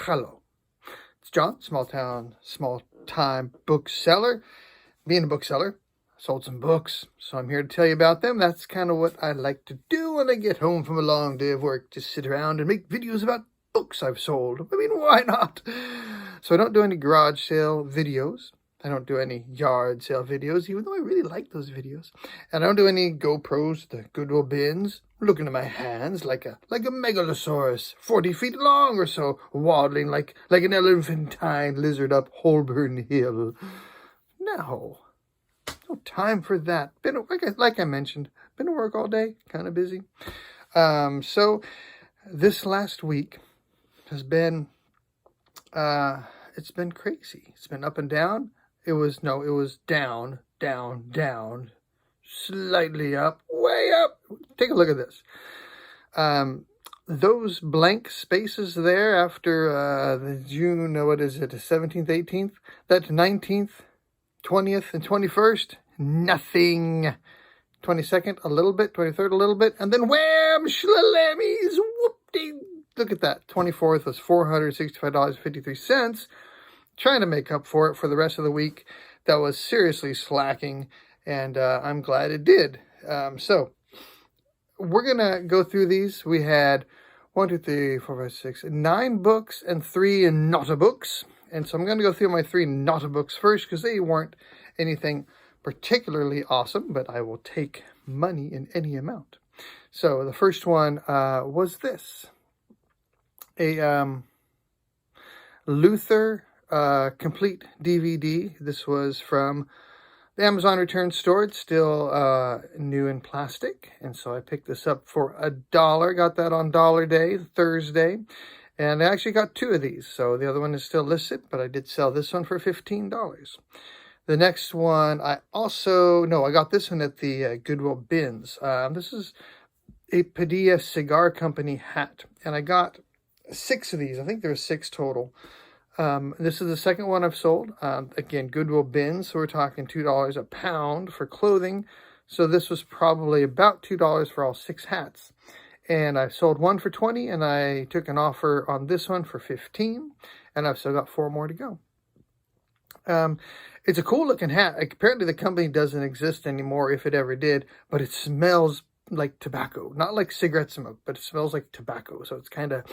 Hello, it's John, small town, small time bookseller. Being a bookseller, sold some books, so I'm here to tell you about them. That's kind of what I like to do when I get home from a long day of work, just sit around and make videos about books I've sold. I mean, why not? So I don't do any garage sale videos. I don't do any yard sale videos, even though I really like those videos. And I don't do any GoPros, the Goodwill bins, looking at my hands like a megalosaurus, 40 feet long or so, waddling like an elephantine lizard up Holborn Hill. No time for that. Been like I mentioned, been to work all day, kind of busy. So this last week has been it's been crazy. It's been up and down. It was down, slightly up, way up. Take a look at this. Those blank spaces there after the June, what is it, the 17th, 18th, that 19th, 20th, and 21st, nothing. 22nd, a little bit, 23rd, a little bit, and then wham, shlallammies, whoop-dee. Look at that. 24th was $465.53. Trying to make up for it for the rest of the week. That was seriously slacking, and I'm glad it did. So we're gonna go through these. We had 9 books and 3 not books, and so I'm gonna go through my 3 not books first because they weren't anything particularly awesome, but I will take money in any amount. So the first one was this, a Luther complete DVD. This was from the Amazon return store. It's still new in plastic, and so I picked this up for $1. Got that on Dollar Day, Thursday, and I actually got 2 of these. So the other one is still listed, but I did sell this one for $15. The next one, I got this one at the Goodwill bins. This is a Padilla Cigar Company hat, and I got 6 of these. I think there were 6 total. This is the second one I've sold. Again, Goodwill bins, so we're talking $2 a pound for clothing. So this was probably about $2 for all 6 hats. And I sold one for $20, and I took an offer on this one for $15, and I've still got 4 more to go. It's a cool looking hat. Apparently the company doesn't exist anymore, if it ever did, but it smells like tobacco. Not like cigarette smoke, but it smells like tobacco. So it's kind of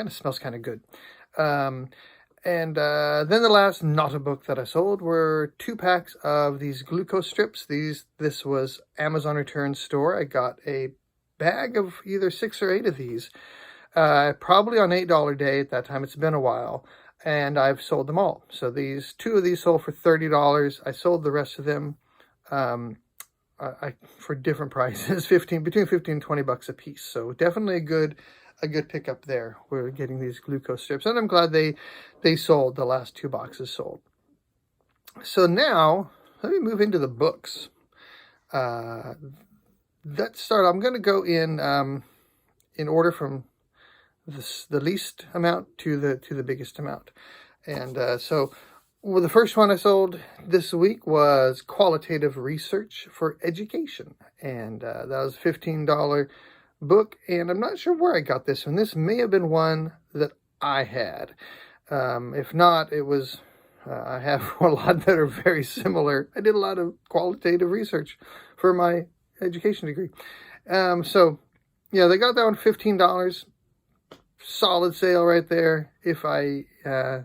smells kind of good. And then the last not a book that I sold were 2 packs of these glucose strips. This was Amazon return store. I got a bag of either 6 or 8 of these, probably on $8 day at that time. It's been a while, and I've sold them all. So 2 of these sold for $30. I sold the rest of them for different prices, between 15 and 20 bucks a piece. So definitely a good pickup there. We're getting these glucose strips, and I'm glad they sold. The last 2 boxes sold. So now let me move into the books. Let's start. I'm going to go in order from the least amount to the biggest amount. And so the first one I sold this week was Qualitative Research for Education, and that was a $15 book, and I'm not sure where I got this one. This may have been one that I had. If not, it was I have a lot that are very similar. I did a lot of qualitative research for my education degree. So yeah, they got that one $15. Solid sale right there. Yeah,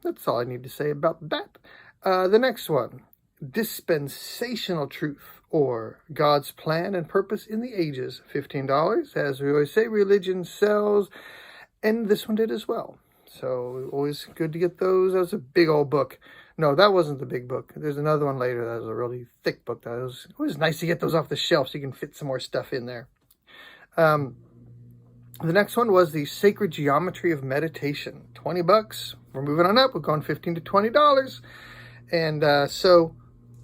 that's all I need to say about that. The next one, Dispensational Truth, or God's Plan and Purpose in the Ages, $15. As we always say, religion sells, and this one did as well. So always good to get those. That was a big old book. No, that wasn't the big book. There's another one later that was a really thick book. That was always nice to get those off the shelf so you can fit some more stuff in there. The next one was the Sacred Geometry of Meditation, $20. We're moving on up. We're going $15 to $20, and so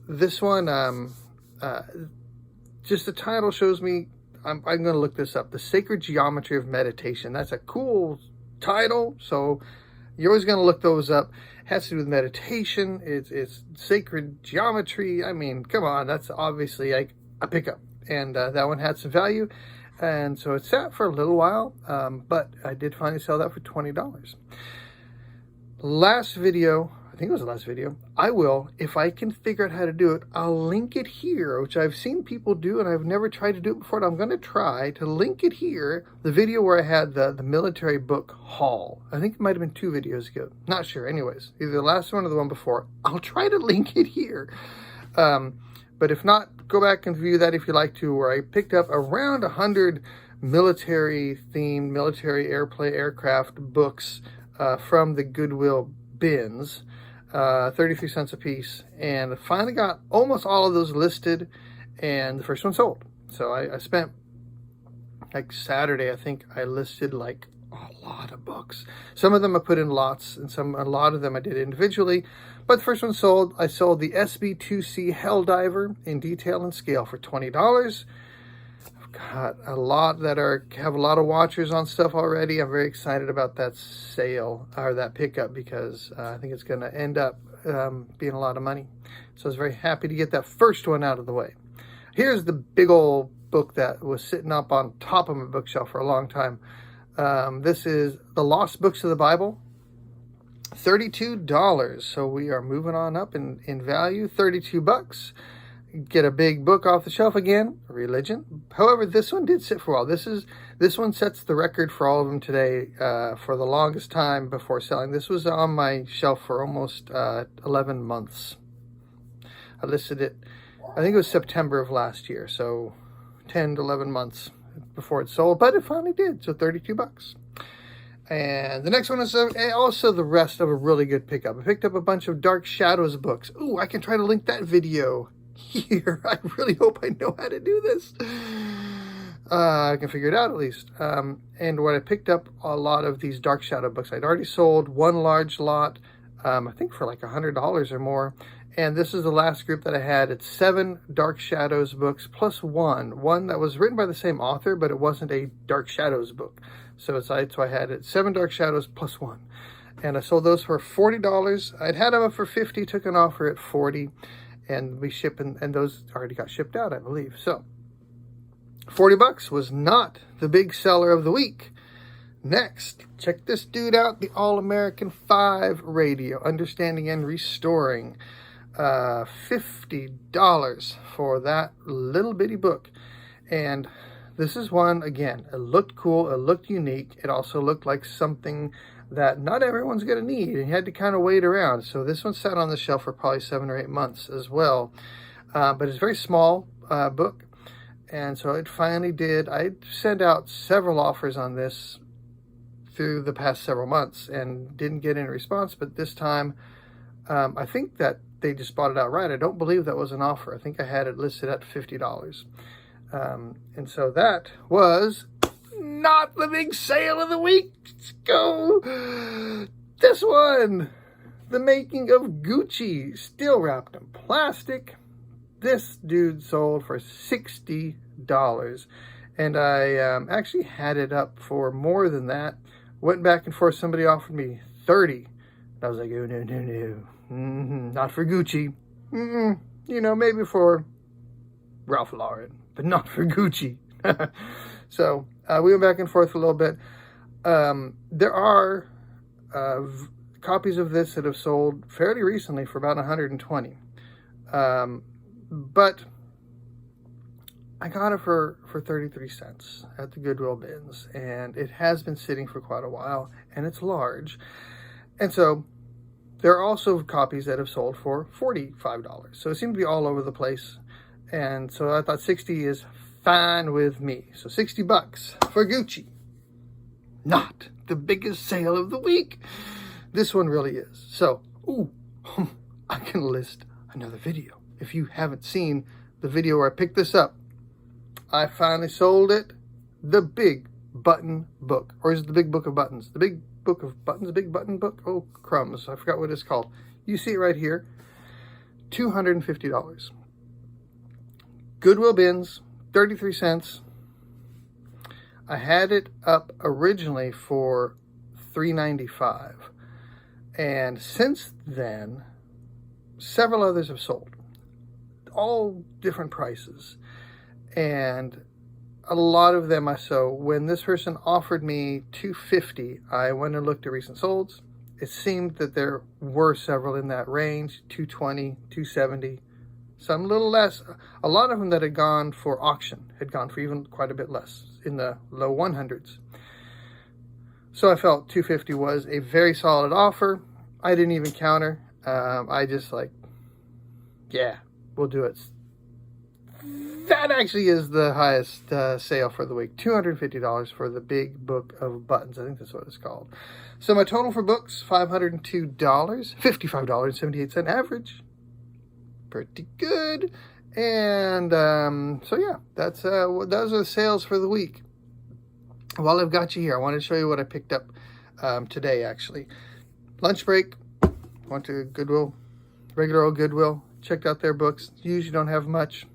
this one, just the title shows me. I'm going to look this up. The Sacred Geometry of Meditation. That's a cool title. So you're always going to look those up. It has to do with meditation. It's sacred geometry. I mean, come on. That's obviously like a pickup. And that one had some value. And so it sat for a little while, but I did finally sell that for $20. Last video, I think it was the last video, I will, if I can figure out how to do it, I'll link it here, which I've seen people do and I've never tried to do it before. And I'm going to try to link it here, the video where I had the military book haul. I think it might have been 2 videos ago. Not sure. Anyways, either the last one or the one before. I'll try to link it here. But if not, go back and view that if you like to, where I picked up around 100 military-themed, military aircraft books from the Goodwill bins, 33 cents a piece, and finally got almost all of those listed, and the first one sold. So I spent, like Saturday, I think I listed like a lot of books. Some of them I put in lots, and a lot of them I did individually. But the first one sold. I sold the SB2C Helldiver in detail and scale for $20. I've got a lot that have a lot of watchers on stuff already. I'm very excited about that sale, or that pickup, because I think it's going to end up being a lot of money. So I was very happy to get that first one out of the way. Here's the big old book that was sitting up on top of my bookshelf for a long time. This is The Lost Books of the Bible, $32. So we are moving on up in value, 32 bucks. Get a big book off the shelf again, religion. However, this one did sit for a while. This one sets the record for all of them today for the longest time before selling. This was on my shelf for almost 11 months. I listed it, I think it was September of last year, so 10 to 11 months before it sold, but it finally did, so 32 bucks. And the next one is also the rest of a really good pickup. I picked up a bunch of Dark Shadows books. Ooh, I can try to link that video here. I really hope I know how to do this. I can figure it out at least. And when I picked up a lot of these Dark Shadow books, I'd already sold one large lot, I think for like $100 or more. And this is the last group that I had. It's 7 Dark Shadows books plus one that was written by the same author, but it wasn't a Dark Shadows book. So I had it 7 Dark Shadows plus 1. And I sold those for $40. I'd had them up for $50, took an offer at $40, and we ship, and those already got shipped out, I believe. So 40 bucks was not the big seller of the week. Next, check this dude out, the All-American 5 radio, Understanding and Restoring. $50 for that little bitty book. And this is one, again, it looked cool, it looked unique, it also looked like something that not everyone's going to need, and you had to kind of wait around. So this one sat on the shelf for probably 7 or 8 months as well. But it's a very small book, and so it finally did. I sent out several offers on this through the past several months and didn't get any response, but this time I think that they just bought it outright. I don't believe that was an offer. I think I had it listed at $50. And so that was not the big sale of the week. Let's go. This one, The Making of Gucci, still wrapped in plastic. This dude sold for $60. And I actually had it up for more than that. Went back and forth. Somebody offered me $30. And I was like, oh, no. Not for Gucci. You know, maybe for Ralph Lauren, but not for Gucci. So we went back and forth a little bit. There are copies of this that have sold fairly recently for about $120. But I got it for 33 cents at the Goodwill bins, and it has been sitting for quite a while, and it's large. And so there are also copies that have sold for $45. So it seemed to be all over the place. And so I thought 60 is fine with me. So 60 bucks for Gucci. Not the biggest sale of the week. This one really is. So, I can list another video. If you haven't seen the video where I picked this up, I finally sold it. The Big Button Book. Or is it the Big Book of Buttons? The Big Book of Buttons, Big Button Book? Oh, crumbs. I forgot what it's called. You see it right here. $250. Goodwill bins, 33 cents. I had it up originally for $3.95. And since then, several others have sold. All different prices. And a lot of them. So when this person offered me $250, I went and looked at recent solds. It seemed that there were several in that range, $220, $270, some a little less. A lot of them that had gone for auction had gone for even quite a bit less, in the low 100s. So I felt $250 was a very solid offer. I didn't even counter. I just like, yeah, we'll do it. That actually is the highest sale for the week. $250 for the big book of buttons. I think that's what it's called. So my total for books, $502, $55.78 average. Pretty good. And so yeah, that's those are the sales for the week. While I've got you here, I want to show you what I picked up today, actually. Lunch break, went to Goodwill, regular old Goodwill, checked out their books. Usually don't have much.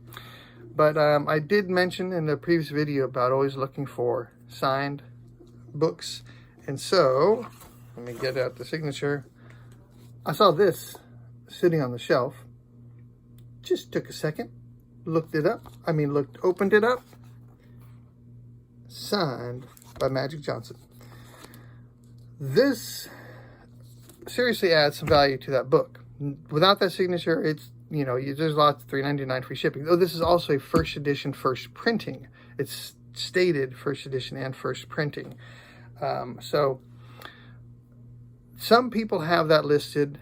But I did mention in the previous video about always looking for signed books. And so, let me get out the signature. I saw this sitting on the shelf. Just took a second, looked it up. Opened it up. Signed by Magic Johnson. This seriously adds some value to that book. Without that signature, it's, you know, there's lots of $3.99 free shipping. Oh, this is also a first edition, first printing. It's stated first edition and first printing. So some people have that listed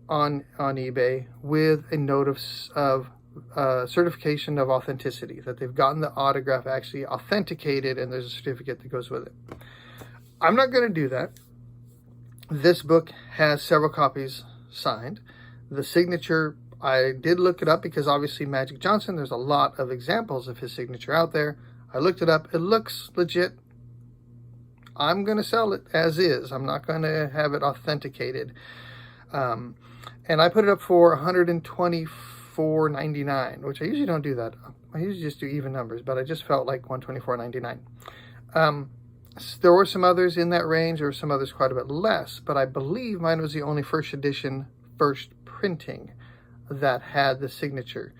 on eBay with a note of certification of authenticity, that they've gotten the autograph actually authenticated and there's a certificate that goes with it. I'm not going to do that. This book has several copies signed. The signature, I did look it up because obviously Magic Johnson, there's a lot of examples of his signature out there. I looked it up. It looks legit. I'm going to sell it as is. I'm not going to have it authenticated. And I put it up for $124.99, which I usually don't do that. I usually just do even numbers, but I just felt like $124.99. There were some others in that range. There were some others quite a bit less, but I believe mine was the only first edition, first printing that had the signature.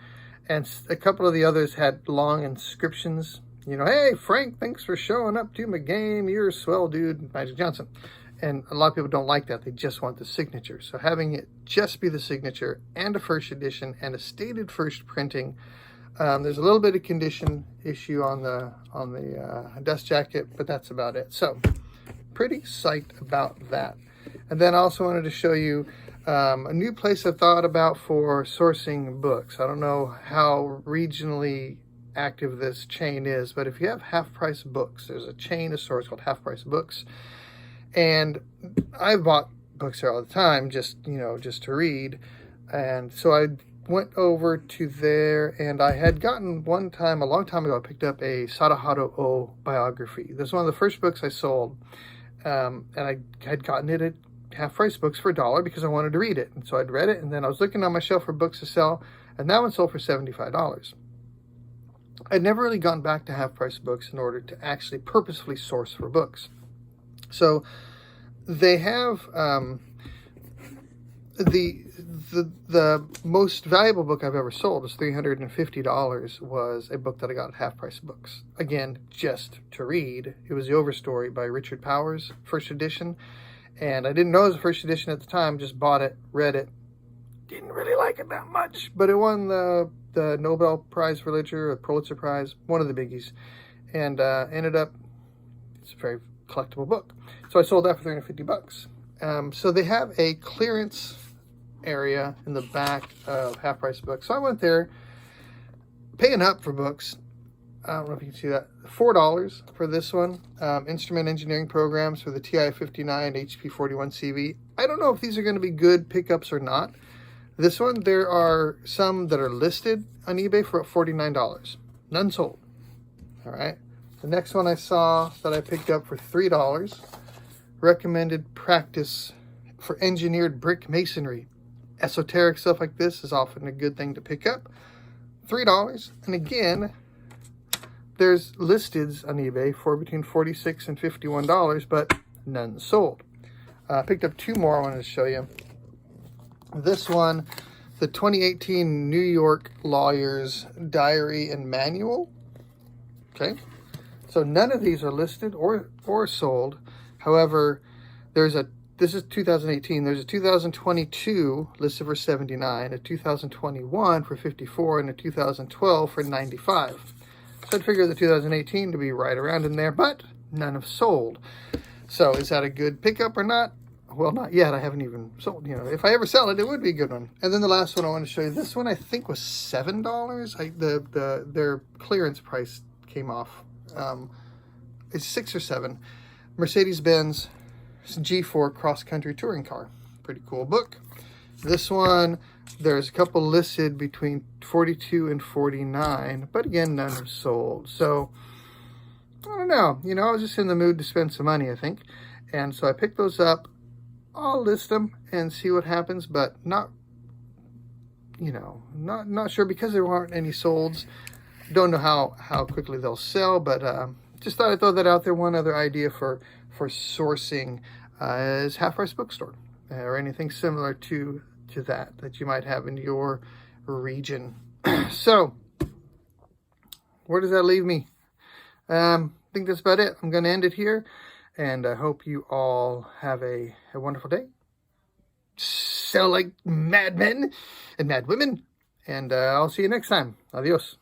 And a couple of the others had long inscriptions. You know, hey, Frank, thanks for showing up to my game. You're a swell dude, Magic Johnson. And a lot of people don't like that. They just want the signature. So having it just be the signature and a first edition and a stated first printing. There's a little bit of condition issue on the dust jacket, but that's about it. So pretty psyched about that. And then I also wanted to show you a new place I thought about for sourcing books. I don't know how regionally active this chain is, but if you have Half Price Books, there's a chain of stores called Half Price Books. And I bought books there all the time, just to read. And so I went over to there, and I had gotten one time, a long time ago, I picked up a Sadaharu O biography. This is one of the first books I sold. And I had gotten it at Half Price Books for $1 because I wanted to read it. And so I'd read it, and then I was looking on my shelf for books to sell, and that one sold for $75. I'd never really gone back to Half Price Books in order to actually purposefully source for books. So they have the most valuable book I've ever sold was $350, was a book that I got at Half Price Books. Again, just to read. It was The Overstory by Richard Powers, first edition. And I didn't know it was a first edition at the time, just bought it, read it. Didn't really like it that much, but it won the Nobel Prize for Literature, or Pulitzer Prize, one of the biggies. And ended up, it's a very collectible book. So I sold that for $350. So they have a clearance area in the back of Half Price Books. So I went there, paying up for books. I don't know if you can see that. $4 for this one. Instrument engineering programs for the TI-59 HP41 CV. I don't know if these are going to be good pickups or not. This one, there are some that are listed on eBay for $49. None sold. All right. The next one I saw that I picked up for $3. Recommended practice for engineered brick masonry. Esoteric stuff like this is often a good thing to pick up. $3. And again, there's listeds on eBay for between $46 and $51, but none sold. I picked up two more I wanted to show you. This one, the 2018 New York Lawyer's Diary and Manual. Okay. So none of these are listed or sold. However, this is 2018. There's a 2022 listed for 79, a 2021 for 54, and a 2012 for 95. So I'd figure the 2018 to be right around in there, but none have sold. So is that a good pickup or not? Well, not yet. I haven't even sold. You know, if I ever sell it, it would be a good one. And then the last one I want to show you. This one I think was $7. Their clearance price came off. It's 6 or 7. Mercedes-Benz G4 cross-country touring car. Pretty cool book. This one, there's a couple listed between 42 and 49, but again, none have sold. So I don't know. You know, I was just in the mood to spend some money, I think, and so I picked those up. I'll list them and see what happens, but not, you know, not sure because there aren't any solds. Don't know how quickly they'll sell, but just thought I'd throw that out there. One other idea for sourcing is Half Price Bookstore or anything similar to that you might have in your region. So where does that leave me? I think that's about it. I'm going to end it here, and I hope you all have a wonderful day. Sell like madmen and mad women, and I'll see you next time. Adios.